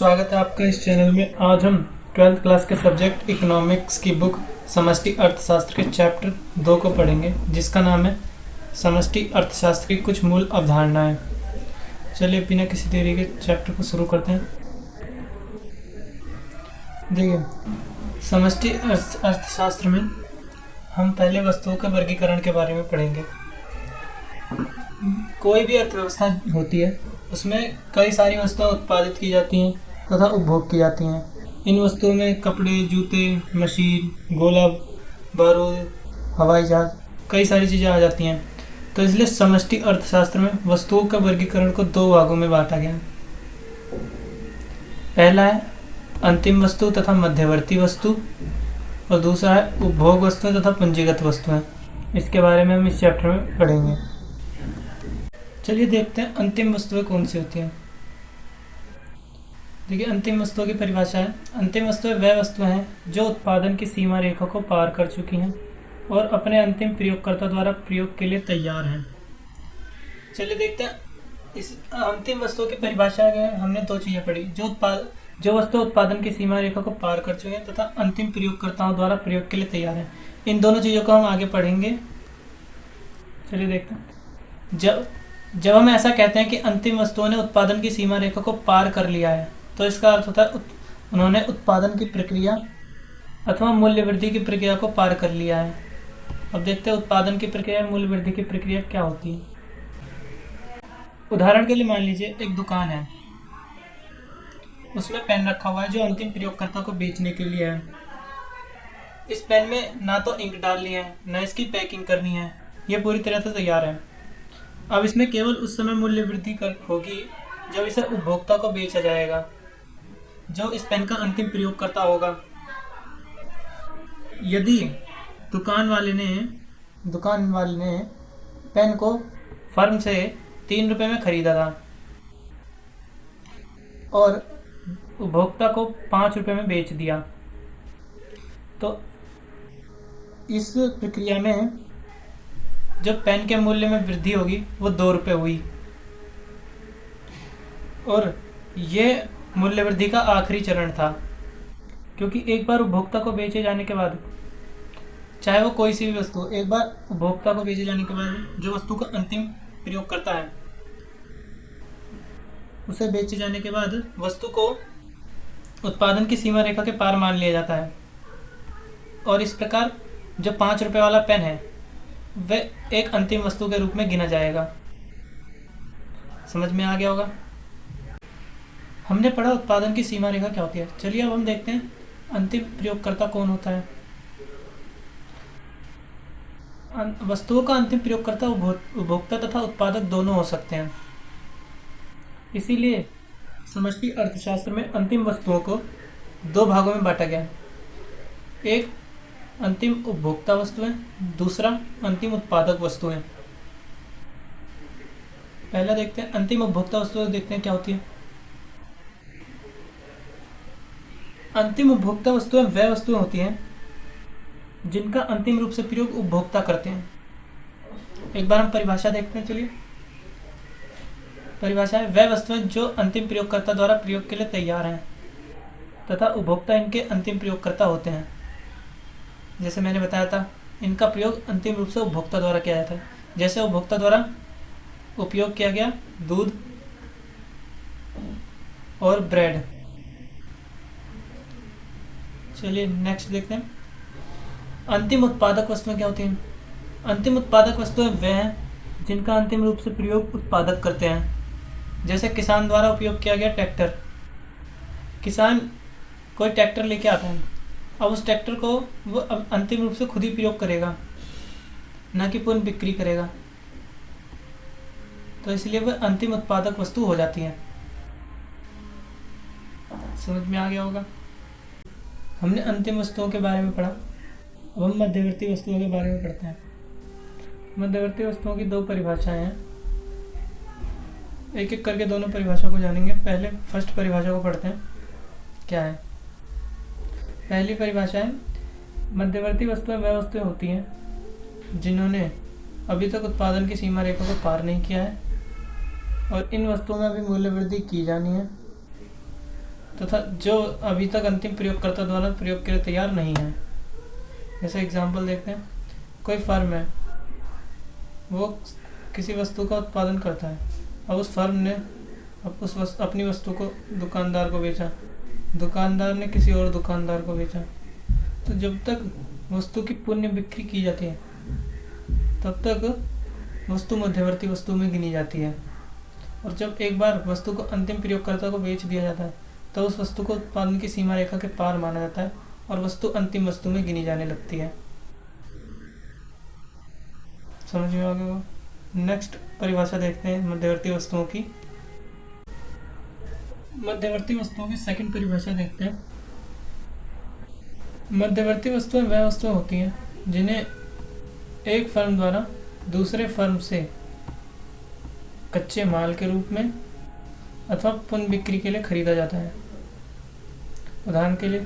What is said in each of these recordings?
स्वागत है आपका इस चैनल में। आज हम 12th क्लास के सब्जेक्ट इकोनॉमिक्स की बुक समष्टि अर्थशास्त्र के चैप्टर 2 को पढ़ेंगे, जिसका नाम है समष्टि अर्थशास्त्र की कुछ मूल अवधारणाएं। चलिए बिना किसी देरी के चैप्टर को शुरू करते हैं। देखिए, समष्टि अर्थशास्त्र में हम पहले वस्तुओं के वर्गीकरण के बारे में पढ़ेंगे। कोई भी अर्थव्यवस्था होती है, उसमें कई सारी वस्तुएं उत्पादित की जाती हैं तथा उपभोग की जाती हैं। इन वस्तुओं में कपड़े, जूते, मशीन, गोला बारूद, हवाई जहाज, कई सारी चीज़ें आ जाती हैं। तो इसलिए समष्टि अर्थशास्त्र में वस्तुओं का वर्गीकरण को 2 भागों में बांटा गया है। पहला है अंतिम वस्तु तथा मध्यवर्ती वस्तु, और दूसरा है उपभोग वस्तुएं तथा पूंजीगत वस्तुएं। इसके बारे में हम इस चैप्टर में पढ़ेंगे। चलिए देखते हैं अंतिम वस्तुएं कौन सी होती हैं। देखिए, अंतिम वस्तुओं की परिभाषा है, अंतिम वस्तुएं वह वस्तुएं हैं जो उत्पादन की सीमा रेखा को पार कर चुकी हैं और अपने अंतिम प्रयोगकर्ता द्वारा प्रयोग के लिए तैयार हैं। चलिए देखते हैं इस अंतिम वस्तुओं की परिभाषा में हमने 2 चीज़ें पढ़ी, जो वस्तु उत्पादन की सीमा रेखा को पार कर चुके हैं तथा अंतिम प्रयोगकर्ताओं द्वारा प्रयोग के लिए तैयार हैं। इन दोनों चीज़ों को हम आगे पढ़ेंगे। चलिए देखते हैं, जब हम ऐसा कहते हैं कि अंतिम वस्तुओं ने उत्पादन की सीमा रेखा को पार कर लिया है, तो इसका अर्थ होता है उन्होंने उत्पादन की प्रक्रिया अथवा मूल्य वृद्धि की प्रक्रिया को पार कर लिया है। अब देखते हैं उत्पादन की प्रक्रिया, मूल्य वृद्धि की प्रक्रिया क्या होती है। उदाहरण के लिए मान लीजिए एक दुकान है, उसमें पेन रखा हुआ है जो अंतिम प्रयोगकर्ता को बेचने के लिए है। इस पेन में ना तो इंक डालनी है, ना इसकी पैकिंग करनी है, ये पूरी तरह से तैयार है। अब इसमें केवल उस समय मूल्य वृद्धि होगी जब इसे उपभोक्ता को बेचा जाएगा, जो इस पेन का अंतिम प्रयोगकर्ता होगा। यदि दुकान वाले ने पेन को फर्म से 3 रुपये में खरीदा था और उपभोक्ता को 5 रुपये में बेच दिया, तो इस प्रक्रिया में जो पेन के मूल्य में वृद्धि होगी वो 2 रुपये हुई। और ये मूल्य वृद्धि का आखिरी चरण था, क्योंकि एक बार उपभोक्ता को बेचे जाने के बाद, चाहे वो कोई सी भी वस्तु, एक बार उपभोक्ता को बेचे जाने के बाद जो वस्तु का अंतिम प्रयोग करता है, उसे बेचे जाने के बाद वस्तु को उत्पादन की सीमा रेखा के पार मान लिया जाता है। और इस प्रकार जो 5 रुपये वाला पेन है वह एक अंतिम वस्तु के रूप में गिना जाएगा। समझ में आ गया होगा। हमने पढ़ा उत्पादन की सीमा रेखा क्या होती है। चलिए अब हम देखते हैं अंतिम प्रयोगकर्ता कौन होता है। वस्तुओं का अंतिम प्रयोगकर्ता उपभोक्ता तथा उत्पादक दोनों हो सकते हैं। इसीलिए समष्टि अर्थशास्त्र में अंतिम वस्तुओं को 2 भागों में बांटा गया। एक अंतिम उपभोक्ता वस्तुएं, दूसरा अंतिम उत्पादक वस्तुएं। पहला देखते हैं अंतिम उपभोक्ता वस्तुएं, देखते हैं क्या होती है। अंतिम उपभोक्ता वस्तुएं वह वस्तुएं होती हैं जिनका अंतिम रूप से प्रयोग उपभोक्ता करते हैं। एक बार हम परिभाषा देखते हैं। चलिए, परिभाषा है वह वस्तुएं जो अंतिम प्रयोगकर्ता द्वारा प्रयोग के लिए तैयार हैं तथा उपभोक्ता इनके अंतिम प्रयोगकर्ता होते हैं। जैसे मैंने बताया था, इनका प्रयोग अंतिम रूप से उपभोक्ता द्वारा किया जाता है। जैसे उपभोक्ता द्वारा उपयोग किया गया दूध और ब्रेड। चलिए नेक्स्ट देखते हैं अंतिम उत्पादक वस्तुएं क्या होती हैं। अंतिम उत्पादक वस्तुएं वह हैं जिनका अंतिम रूप से प्रयोग उत्पादक करते हैं। जैसे किसान द्वारा उपयोग किया गया ट्रैक्टर। किसान कोई ट्रैक्टर लेके आता है, अब उस ट्रैक्टर को वो अंतिम रूप से खुद ही प्रयोग करेगा, ना कि पूर्ण बिक्री करेगा। तो इसलिए वह अंतिम उत्पादक वस्तु हो जाती है। समझ में आ गया होगा। हमने अंतिम वस्तुओं के बारे में पढ़ा। अब हम मध्यवर्ती वस्तुओं के बारे में पढ़ते हैं। मध्यवर्ती वस्तुओं की 2 परिभाषाएं हैं। एक एक करके दोनों परिभाषा को जानेंगे। पहले फर्स्ट परिभाषा को पढ़ते हैं, क्या है। पहली परिभाषा है मध्यवर्ती वस्तुएं वह वस्तुएं होती हैं जिन्होंने अभी तक उत्पादन की सीमा रेखा को पार नहीं किया है और इन वस्तुओं में भी मूल्य वृद्धि की जानी है तथा जो अभी तक अंतिम प्रयोगकर्ता द्वारा प्रयोग के लिए तैयार नहीं है। जैसे एग्जाम्पल देखते हैं, कोई फर्म है, वो किसी वस्तु का उत्पादन करता है। अब उस फर्म ने अपनी वस्तु को दुकानदार को बेचा, दुकानदार ने किसी और दुकानदार को बेचा। तो जब तक वस्तु की पुण्य बिक्री की जाती है तब तक वस्तु मध्यवर्ती वस्तु में गिनी जाती है, और जब एक बार वस्तु को अंतिम प्रयोगकर्ता को बेच दिया जाता है तो उस वस्तु को उत्पादन की सीमा रेखा के पार माना जाता है और वस्तु अंतिम वस्तु में गिनी जाने लगती है। समझ में आ गया होगा। नेक्स्ट परिभाषा देखते हैं मध्यवर्ती वस्तुओं की। मध्यवर्ती वस्तुओं की सेकंड परिभाषा देखते हैं। मध्यवर्ती वस्तुएं वह वस्तुएं होती हैं जिन्हें एक फर्म द्वारा दूसरे फर्म से कच्चे माल के रूप में अथवा पुनः बिक्री के लिए खरीदा जाता है। उदाहरण के लिए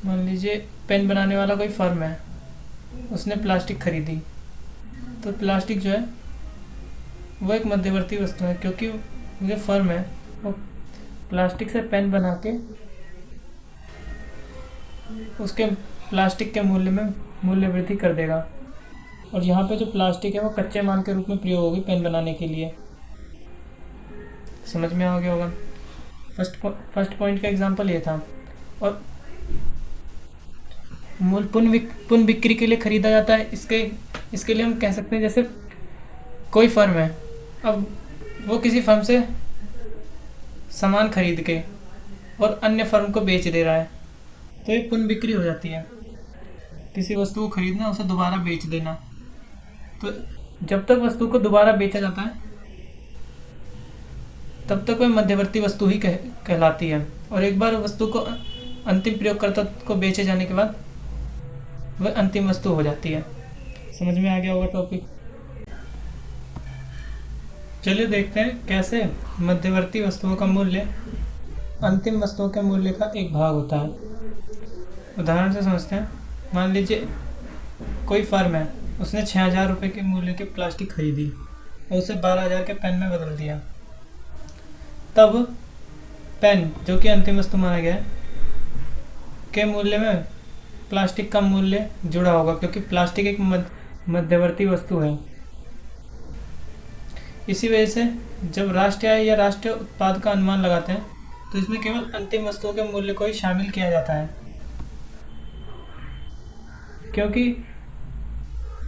मान लीजिए पेन बनाने वाला कोई फर्म है, उसने प्लास्टिक खरीदी, तो प्लास्टिक जो है वो एक मध्यवर्ती वस्तु है, क्योंकि जो फर्म है वो प्लास्टिक से पेन बना के उसके प्लास्टिक के मूल्य में मूल्य वृद्धि कर देगा, और यहाँ पे जो प्लास्टिक है वो कच्चे माल के रूप में प्रयोग होगी पेन बनाने के लिए। समझ में आ गया होगा। फर्स्ट पॉइंट का एग्जांपल ये था। और मूल पुनः बिक्री के लिए खरीदा जाता है, इसके लिए हम कह सकते हैं जैसे कोई फर्म है, अब वो किसी फर्म से सामान खरीद के और अन्य फर्म को बेच दे रहा है, तो ये पुनः बिक्री हो जाती है। किसी वस्तु को खरीदना, उसे दोबारा बेच देना। तो जब तक वस्तु को दोबारा बेचा जाता है तब तक वह मध्यवर्ती वस्तु ही कहलाती है, और एक बार वस्तु को अंतिम प्रयोगकर्ता को बेचे जाने के बाद वह अंतिम वस्तु हो जाती है। समझ में आ गया होगा टॉपिक। चलिए देखते हैं कैसे मध्यवर्ती वस्तुओं का मूल्य अंतिम वस्तुओं के मूल्य का एक भाग होता है। उदाहरण से समझते हैं। मान लीजिए कोई फर्म है, उसने 6,000 रुपये के मूल्य की प्लास्टिक खरीदी और उसे 12,000 के पेन में बदल दिया। तब पेन, जो कि अंतिम वस्तु माना गया है, के मूल्य में प्लास्टिक का मूल्य जुड़ा होगा, क्योंकि प्लास्टिक एक मध्यवर्ती वस्तु है। इसी वजह से जब राष्ट्रीय आय या राष्ट्रीय उत्पाद का अनुमान लगाते हैं तो इसमें केवल अंतिम वस्तुओं के मूल्य को ही शामिल किया जाता है, क्योंकि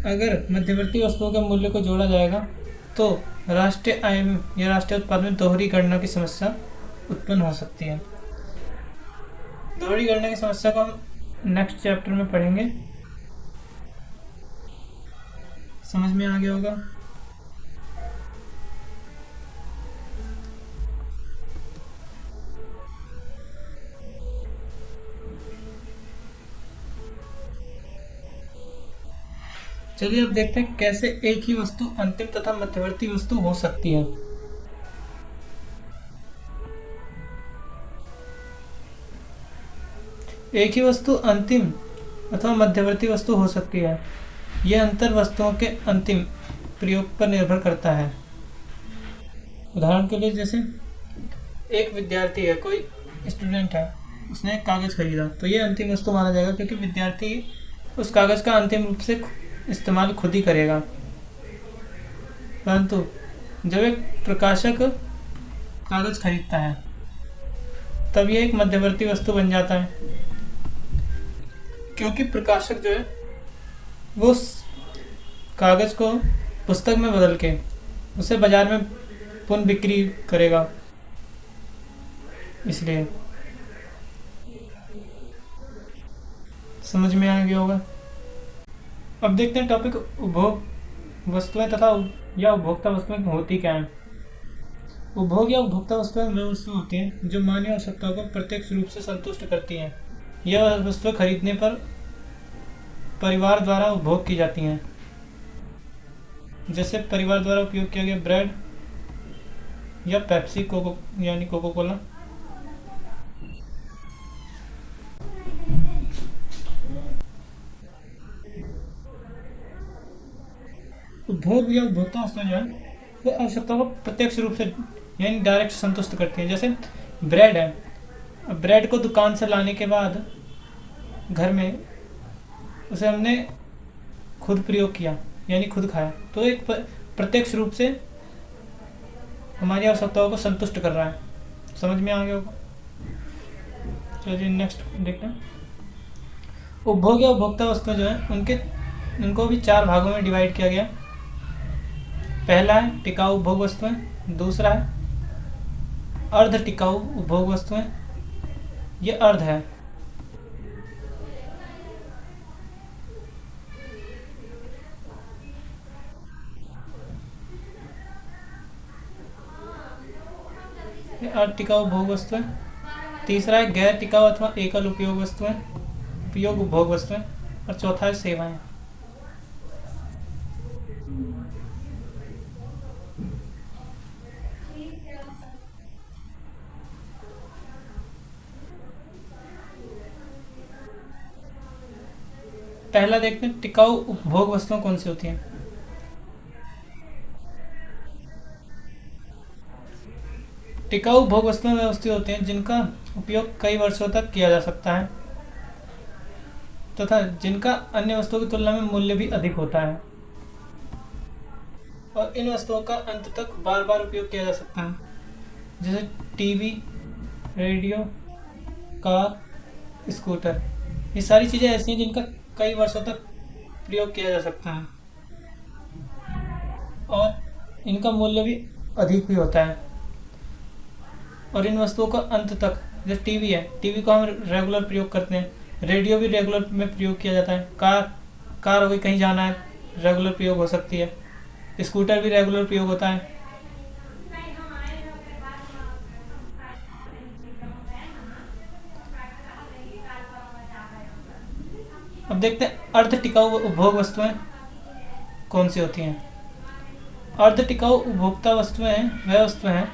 अगर मध्यवर्ती वस्तुओं के मूल्य को जोड़ा जाएगा तो राष्ट्रीय आय या राष्ट्रीय उत्पाद में दोहरी गणना की समस्या उत्पन्न हो सकती है। दोहरी गणना की समस्या को हम नेक्स्ट चैप्टर में पढ़ेंगे। समझ में आ गया होगा। चलिए अब देखते हैं कैसे एक ही वस्तु अंतिम तथा मध्यवर्ती वस्तु हो सकती है। एक ही वस्तु अंतिम अथवा मध्यवर्ती वस्तु हो सकती है। यह अंतर वस्तुओं के अंतिम प्रयोग पर निर्भर करता है। उदाहरण के लिए जैसे एक विद्यार्थी है, कोई स्टूडेंट है, उसने एक कागज खरीदा, तो यह अंतिम वस्तु माना जाएगा, क्योंकि विद्यार्थी उस कागज का अंतिम रूप से इस्तेमाल खुद ही करेगा। परंतु जब एक प्रकाशक कागज खरीदता है तब यह एक मध्यवर्ती वस्तु बन जाता है, क्योंकि प्रकाशक जो है वो उस कागज को पुस्तक में बदल के उसे बाजार में पुनः बिक्री करेगा। इसलिए समझ में आ गया होगा। अब देखते हैं टॉपिक उपभोग वस्तुएं तथा या उपभोक्ता वस्तुएं होती क्या हैं। उपभोग या उपभोक्ता वस्तुएं वे वस्तुएं होती हैं जो मानवीय आवश्यकताओं को प्रत्यक्ष रूप से संतुष्ट करती हैं। यह वस्तुएं खरीदने पर परिवार द्वारा उपभोग की जाती हैं। जैसे परिवार द्वारा उपयोग किया गया ब्रेड या पेप्सी यानी कोको कोला। उपभोग या उपभोक्ता वस्तुएं जो है वो आवश्यकताओं को प्रत्यक्ष रूप से यानी डायरेक्ट संतुष्ट करती है। जैसे ब्रेड है, अब ब्रेड को दुकान से लाने के बाद घर में उसे हमने खुद प्रयोग किया, यानी खुद खाया, तो एक प्रत्यक्ष रूप से हमारी आवश्यकताओं को संतुष्ट कर रहा है। समझ में आ गया होगा। चलिए नेक्स्ट देखते हैं। उपभोग या उपभोक्ता वस्तु जो है उनको भी 4 भागों में डिवाइड किया गया। पहला है टिकाऊ उपभोग वस्तुएं, दूसरा है अर्ध टिकाऊ उपभोग वस्तुएं, ये अर्ध है। ये अर्ध टिकाऊ उपभोग वस्तुएं। तीसरा है गैर टिकाऊ अथवा एकल उपयोग वस्तुएं, उपयोग उपभोग वस्तुएं, और चौथा है सेवाएं। पहला देखते हैं टिकाऊ उपभोग वस्तुएं कौन सी होती हैं। टिकाऊ उपभोग वस्तुएं वे वस्तुएं होती हैं जिनका उपयोग कई वर्षों तक किया जा सकता है तथा जिनका अन्य वस्तुओं की तुलना में मूल्य भी अधिक होता है, और इन वस्तुओं का अंत तक बार बार उपयोग किया जा सकता है, जैसे टीवी, रेडियो, कार, स्कूटर। ये सारी चीज़ें ऐसी हैं जिनका कई वर्षों तक प्रयोग किया जा सकता है और इनका मूल्य भी अधिक भी होता है, और इन वस्तुओं का अंत तक, जैसे टीवी है, टीवी को हम रेगुलर प्रयोग करते हैं, रेडियो भी रेगुलर में प्रयोग किया जाता है, कार हो गई, कहीं जाना है रेगुलर प्रयोग हो सकती है, स्कूटर भी रेगुलर प्रयोग होता है। अब देखते हैं अर्ध टिकाऊ उपभोग वस्तुएं कौन सी होती हैं। अर्ध टिकाऊ उपभोक्ता वस्तुएं वह वस्तुएं हैं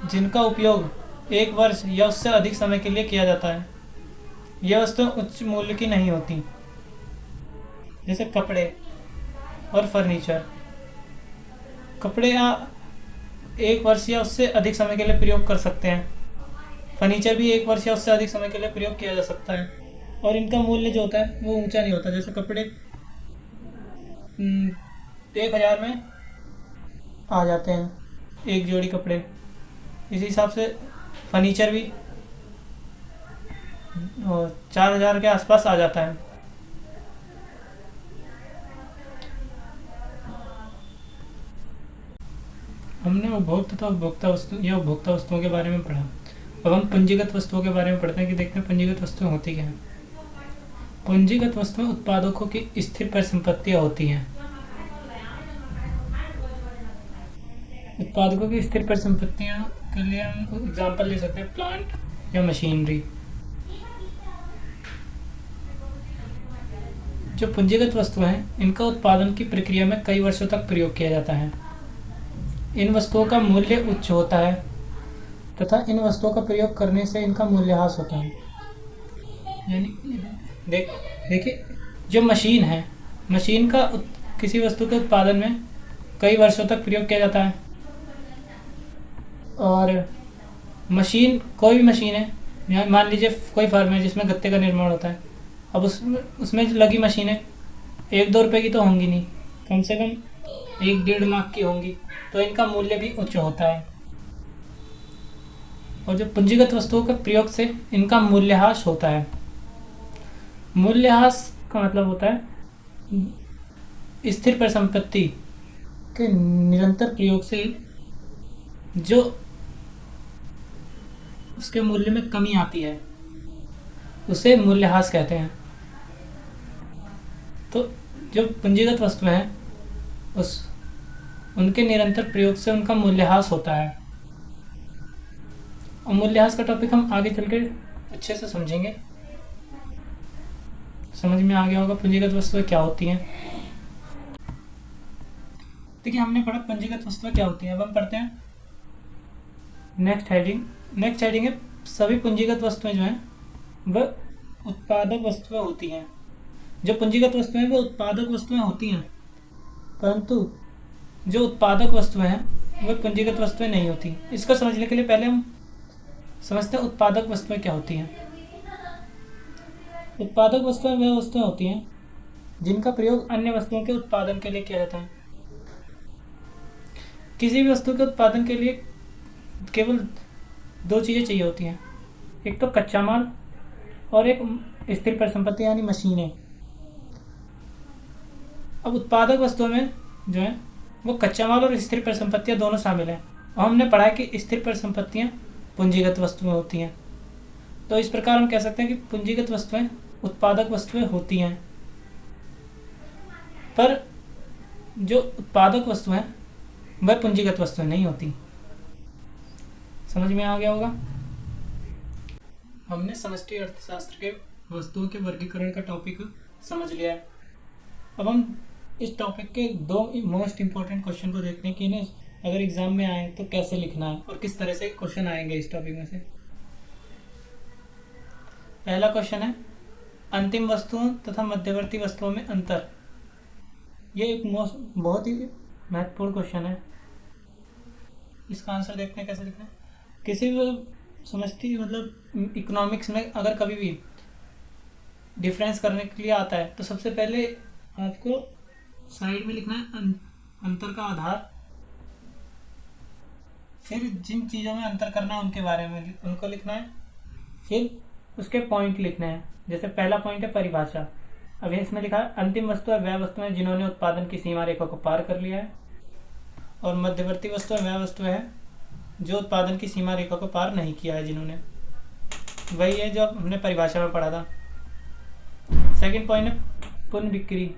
जिनका उपयोग 1 वर्ष या उससे अधिक समय के लिए किया जाता है। यह वस्तुएं उच्च मूल्य की नहीं होती, जैसे कपड़े और फर्नीचर। कपड़े 1 वर्ष या उससे अधिक समय के लिए प्रयोग कर सकते हैं, फर्नीचर भी 1 वर्ष या उससे अधिक समय के लिए प्रयोग किया जा सकता है, और इनका मूल्य जो होता है वो ऊंचा नहीं होता। जैसे कपड़े 1000 में आ जाते हैं एक जोड़ी कपड़े, इसी हिसाब से फर्नीचर भी 4000 के आसपास आ जाता है। हमने उपभोग तथा उपभोक्ता वस्तु या उपभोक्ता वस्तुओं के बारे में पढ़ा। अब हम पूंजीगत वस्तुओं के बारे में पढ़ते हैं कि देखते हैं पूंजीगत वस्तुएं होती क्या हैं। पूंजीगत वस्तुएं उत्पादकों की स्थिर परिसंपत्तियां होती हैं। उत्पादकों की स्थिर परिसंपत्तियां के लिए हम एग्जांपल ले सकते हैं प्लांट या मशीनरी। जो पूंजीगत वस्तुएं हैं इनका उत्पादन की प्रक्रिया में कई वर्षों तक प्रयोग किया जाता है। इन वस्तुओं का मूल्य उच्च होता है तथा इन वस्तुओं का प्रयोग करने से इनका मूल्यह्रास होता है। यानी देखिए जो मशीन है, मशीन का किसी वस्तु के उत्पादन में कई वर्षों तक प्रयोग किया जाता है, और मशीन कोई भी मशीन है, मान लीजिए कोई फर्म है जिसमें गत्ते का निर्माण होता है। अब उसमें लगी मशीनें 1-2 रुपए की तो होंगी नहीं, कम से कम 1-1.5 लाख की होंगी, तो इनका मूल्य भी उच्च होता है। और जो पूंजीगत वस्तुओं के प्रयोग से इनका मूल्यह्रास होता है। मूल्यह्रास का मतलब होता है स्थिर परिसंपत्ति के निरंतर प्रयोग से जो उसके मूल्य में कमी आती है उसे मूल्यह्रास कहते हैं। तो जो पूंजीगत वस्तुएं हैं उनके निरंतर प्रयोग से उनका मूल्यह्रास होता है। और मूल्यह्रास का टॉपिक हम आगे चल के अच्छे से समझेंगे। समझ में आ गया होगा पूंजीगत वस्तुएं क्या होती हैं। देखिए हमने पढ़ा पूंजीगत वस्तुएं क्या होती हैं। अब हम पढ़ते हैं नेक्स्ट हेडिंग है सभी पूंजीगत वस्तुएं जो हैं वह उत्पादक वस्तुएं होती हैं। जो पूंजीगत वस्तुएं वो उत्पादक वस्तुएं होती हैं, परंतु जो उत्पादक वस्तुएं हैं वह पूंजीगत वस्तुएं नहीं होती। इसको समझने के लिए पहले हम समझते हैं उत्पादक वस्तुएं क्या होती हैं। उत्पादक वस्तुएं वह वस्तुएं होती हैं जिनका प्रयोग अन्य वस्तुओं के उत्पादन के लिए किया जाता है। किसी भी वस्तु के उत्पादन के लिए केवल दो चीज़ें चाहिए होती हैं, एक तो कच्चा माल और एक स्थिर परिसंपत्ति यानी मशीनें। अब उत्पादक वस्तुओं में जो है वो कच्चा माल और स्थिर परिसंपत्तियां दोनों शामिल हैं, और हमने पढ़ा है कि स्थिर परिसंपत्तियां पूंजीगत वस्तुएं होती हैं। तो इस प्रकार हम कह सकते हैं कि पूंजीगत वस्तुएं उत्पादक वस्तुएं होती हैं, पर जो उत्पादक वस्तुएं हैं वह पूंजीगत वस्तुएं नहीं होती। समझ में आ गया होगा। हमने समष्टि अर्थशास्त्र के वस्तुओं के वर्गीकरण का टॉपिक समझ लिया है। अब हम इस टॉपिक के दो मोस्ट इम्पोर्टेंट क्वेश्चन को देखते हैं कि इन्हें अगर एग्जाम में आए तो कैसे लिखना है और किस तरह से क्वेश्चन आएंगे इस टॉपिक में से। पहला क्वेश्चन है अंतिम वस्तुओं तथा मध्यवर्ती वस्तुओं में अंतर। ये एक बहुत ही महत्वपूर्ण क्वेश्चन है। इसका आंसर देखते हैं कैसे लिखना है। किसी भी समझती मतलब इकोनॉमिक्स में अगर कभी भी डिफरेंस करने के लिए आता है तो सबसे पहले आपको साइड में लिखना है अंतर का आधार, फिर जिन चीज़ों में अंतर करना है उनके बारे में उनको लिखना है, फिर उसके पॉइंट लिखने हैं। जैसे पहला पॉइंट है परिभाषा। अब इसमें लिखा है अंतिम वस्तु है वह वस्तु है जिन्होंने उत्पादन की सीमा रेखा को पार कर लिया है, और मध्यवर्ती वस्तु है वह वस्तु है जो उत्पादन की सीमा रेखा को पार नहीं किया है जिन्होंने। वही है जो हमने परिभाषा में पढ़ा था। सेकंड पॉइंट है पुनः बिक्री।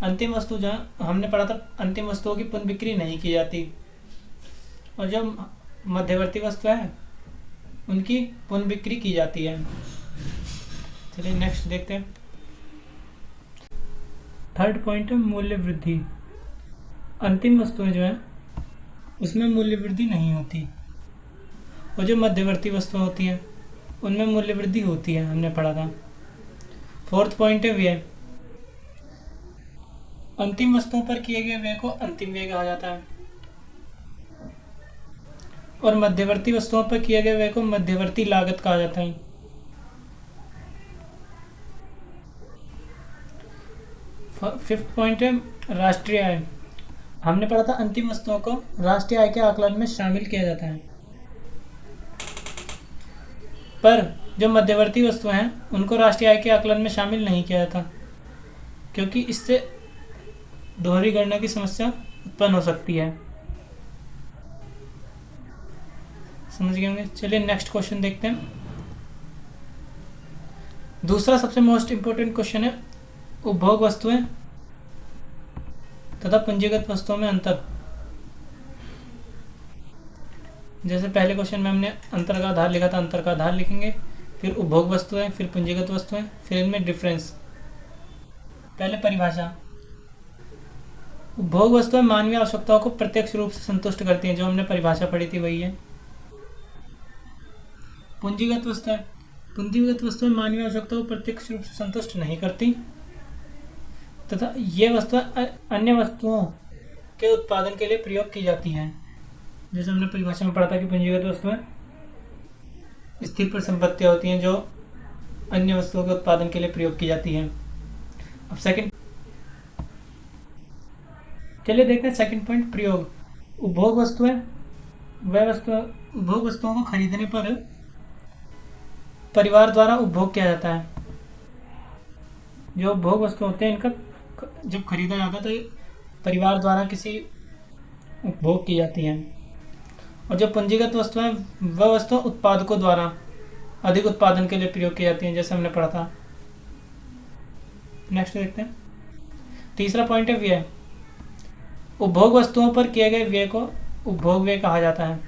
अंतिम वस्तु जो हमने पढ़ा था अंतिम वस्तुओं की पुनः बिक्री नहीं की जाती, और जो मध्यवर्ती वस्तु है उनकी पुनः बिक्री की जाती है। चलिए नेक्स्ट देखते हैं। थर्ड पॉइंट है मूल्य वृद्धि। अंतिम वस्तुएं जो है उसमें मूल्य वृद्धि नहीं होती, और जो मध्यवर्ती वस्तुएं होती हैं उनमें मूल्य वृद्धि होती है, हमने पढ़ा था। फोर्थ पॉइंट है व्यय। अंतिम वस्तुओं पर किए गए व्यय को अंतिम व्यय कहा जाता है, और मध्यवर्ती वस्तुओं पर किए गए व्यय को मध्यवर्ती लागत कहा जाता है। फिफ्थ पॉइंट है राष्ट्रीय आय। हमने पढ़ा था अंतिम वस्तुओं को राष्ट्रीय आय के आकलन में शामिल किया जाता है, पर जो मध्यवर्ती वस्तुएं हैं उनको राष्ट्रीय आय के आकलन में शामिल नहीं किया जाता, क्योंकि इससे दोहरी गणना की समस्या उत्पन्न हो सकती है। समझ गए होंगे। चलिए नेक्स्ट क्वेश्चन देखते हैं। दूसरा सबसे मोस्ट इंपोर्टेंट क्वेश्चन है उपभोग वस्तुएं तथा पूंजीगत वस्तुओं में अंतर। जैसे पहले क्वेश्चन में हमने अंतर का आधार लिखा था, अंतर का आधार लिखेंगे, फिर उपभोग वस्तुएं, फिर पूंजीगत वस्तुएं, फिर इनमें डिफरेंस। पहले परिभाषा। उपभोग वस्तुएं मानवीय आवश्यकताओं को प्रत्यक्ष रूप से संतुष्ट करती हैं, जो हमने परिभाषा पढ़ी थी वही है। पूंजीगत वस्तुएं मानवीय आवश्यकताओं को प्रत्यक्ष रूप से संतुष्ट नहीं करती, तथा ये वस्तुएं अन्य वस्तुओं के उत्पादन के लिए प्रयोग की जाती हैं। जैसे हमने परिभाषा में पढ़ा था कि पूंजीगत वस्तुएं स्थिर परिसंपत्तियां होती हैं जो अन्य वस्तुओं के उत्पादन के लिए प्रयोग की जाती हैं। अब सेकंड, चलिए देखते हैं सेकंड पॉइंट प्रयोग। उपभोग वस्तुएं उपभोग वस्तुओं को खरीदने पर परिवार द्वारा उपभोग किया जाता है। जो उपभोग वस्तु होते हैं इनका जब खरीदा जाता है तो परिवार द्वारा किसी उपभोग की जाती हैं, और जो पूंजीगत वस्तुएं वह वस्तुएं उत्पादकों द्वारा अधिक उत्पादन के लिए प्रयोग की जाती हैं, जैसे हमने पढ़ा था। नेक्स्ट देखते हैं। तीसरा पॉइंट है व्यय। उपभोग वस्तुओं पर किए गए व्यय को उपभोग व्यय कहा जाता है,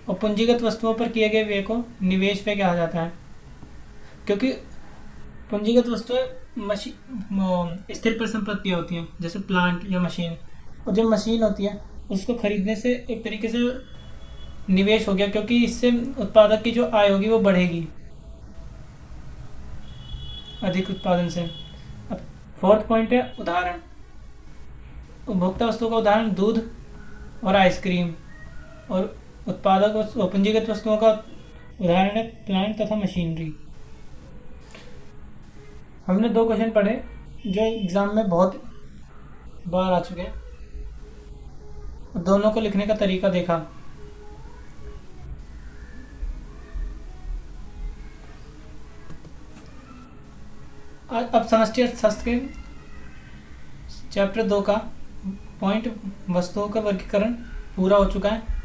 और पूंजीगत वस्तुओं पर किए गए व्यय को निवेश व्यय कहा जाता है, क्योंकि पूंजीगत वस्तुएं स्थिर परिसंपत्तियां होती हैं, जैसे प्लांट या मशीन, और जो मशीन होती है उसको खरीदने से एक तरीके से निवेश हो गया, क्योंकि इससे उत्पादक की जो आय होगी वो बढ़ेगी अधिक उत्पादन से। अब फोर्थ पॉइंट है उदाहरण। उपभोक्ता वस्तुओं का उदाहरण दूध और आइसक्रीम, और उत्पादक और पूंजीगत वस्तुओं का उदाहरण है प्लांट तथा मशीनरी। हमने 2 क्वेश्चन पढ़े जो एग्जाम में बहुत बार आ चुके हैं, दोनों को लिखने का तरीका देखा। अब समष्टि अर्थशास्त्र के चैप्टर 2 का पॉइंट वस्तुओं का वर्गीकरण पूरा हो चुका है।